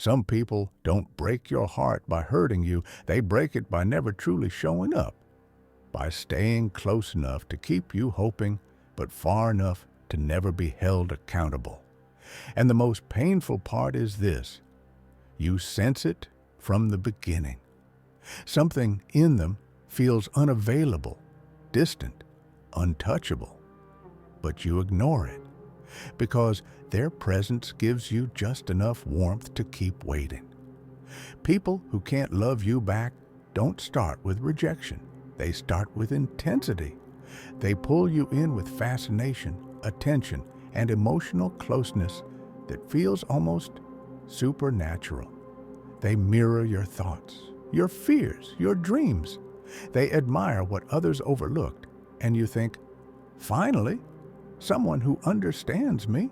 Some people don't break your heart by hurting you. They break it by never truly showing up, by staying close enough to keep you hoping, but far enough to never be held accountable. And the most painful part is this: you sense it from the beginning. Something in them feels unavailable, distant, untouchable, but you ignore it because their presence gives you just enough warmth to keep waiting. People who can't love you back don't start with rejection. They start with intensity. They pull you in with fascination, attention, and emotional closeness that feels almost supernatural. They mirror your thoughts, your fears, your dreams. They admire what others overlooked, and you think, finally, someone who understands me.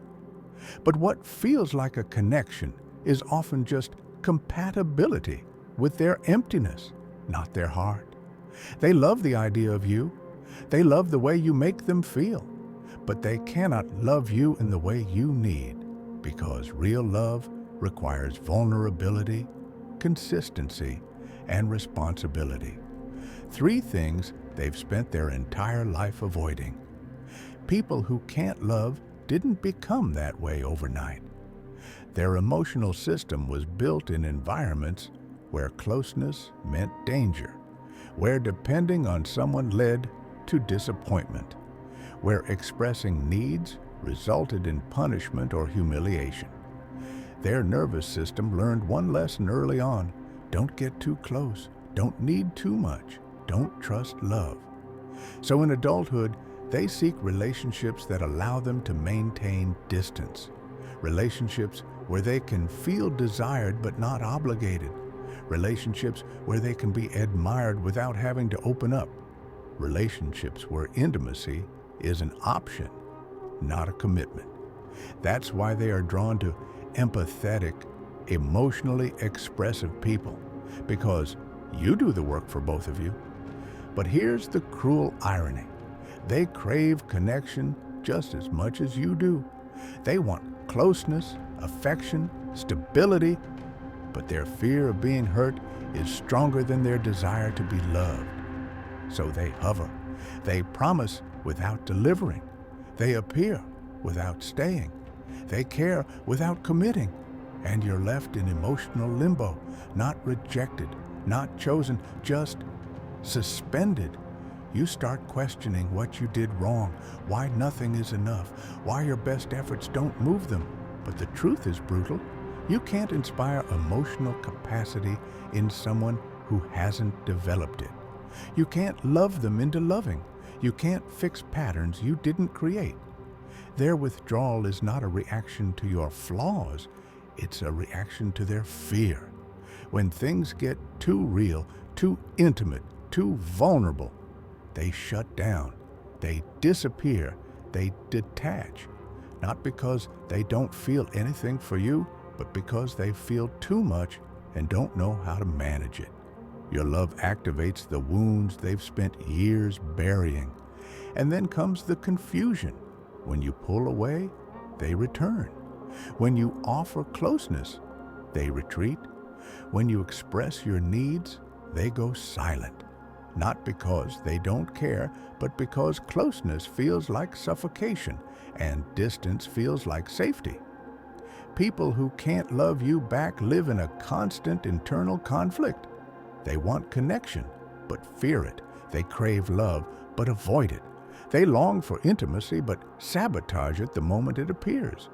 But what feels like a connection is often just compatibility with their emptiness, not their heart. They love the idea of you. They love the way you make them feel. But they cannot love you in the way you need, because real love requires vulnerability, consistency, and responsibility. 3 things they've spent their entire life avoiding. People who can't love didn't become that way overnight. Their emotional system was built in environments where closeness meant danger, where depending on someone led to disappointment, where expressing needs resulted in punishment or humiliation. Their nervous system learned one lesson early on: don't get too close, don't need too much, don't trust love. So in adulthood, they seek relationships that allow them to maintain distance, relationships where they can feel desired but not obligated, relationships where they can be admired without having to open up, relationships where intimacy is an option, not a commitment. That's why they are drawn to empathetic, emotionally expressive people, because you do the work for both of you. But here's the cruel irony. They crave connection just as much as you do. They want closeness, affection, stability, but their fear of being hurt is stronger than their desire to be loved. So they hover. They promise without delivering. They appear without staying. They care without committing. And you're left in emotional limbo, not rejected, not chosen, just suspended. You start questioning what you did wrong, why nothing is enough, why your best efforts don't move them. But the truth is brutal. You can't inspire emotional capacity in someone who hasn't developed it. You can't love them into loving. You can't fix patterns you didn't create. Their withdrawal is not a reaction to your flaws. It's a reaction to their fear. When things get too real, too intimate, too vulnerable, they shut down, they disappear, they detach, not because they don't feel anything for you, but because they feel too much and don't know how to manage it. Your love activates the wounds they've spent years burying. And then comes the confusion. When you pull away, they return. When you offer closeness, they retreat. When you express your needs, they go silent. Not because they don't care, but because closeness feels like suffocation and distance feels like safety. People who can't love you back live in a constant internal conflict. They want connection, but fear it. They crave love, but avoid it. They long for intimacy, but sabotage it the moment it appears.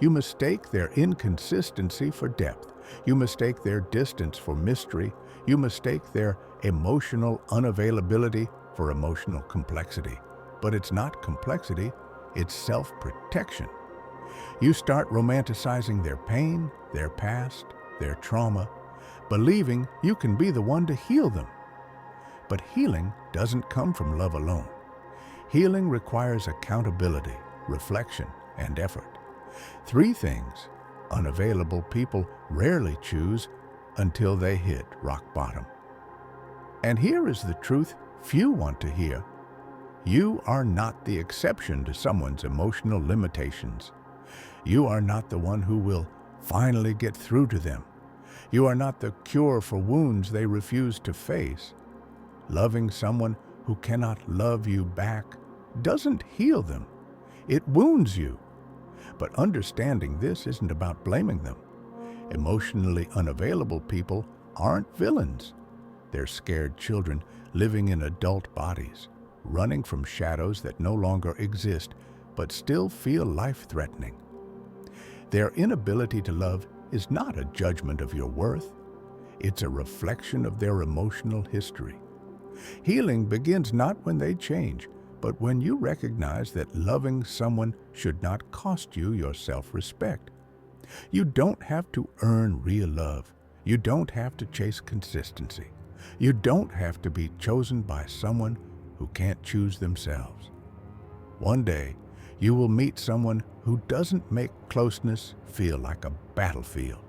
You mistake their inconsistency for depth. You mistake their distance for mystery. You mistake their emotional unavailability for emotional complexity. But it's not complexity, it's self-protection. You start romanticizing their pain, their past, their trauma, believing you can be the one to heal them. But healing doesn't come from love alone. Healing requires accountability, reflection, and effort. 3 things unavailable people rarely choose until they hit rock bottom. And here is the truth few want to hear. You are not the exception to someone's emotional limitations. You are not the one who will finally get through to them. You are not the cure for wounds they refuse to face. Loving someone who cannot love you back doesn't heal them. It wounds you. But understanding this isn't about blaming them. Emotionally unavailable people aren't villains. They're scared children living in adult bodies, running from shadows that no longer exist but still feel life-threatening. Their inability to love is not a judgment of your worth. It's a reflection of their emotional history. Healing begins not when they change, but when you recognize that loving someone should not cost you your self-respect. You don't have to earn real love. You don't have to chase consistency. You don't have to be chosen by someone who can't choose themselves. One day, you will meet someone who doesn't make closeness feel like a battlefield.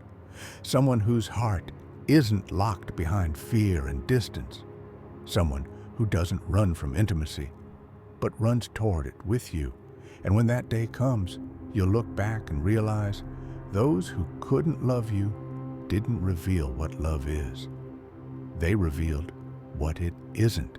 Someone whose heart isn't locked behind fear and distance. Someone who doesn't run from intimacy, but runs toward it with you. And when that day comes, you'll look back and realize those who couldn't love you didn't reveal what love is. They revealed what it isn't.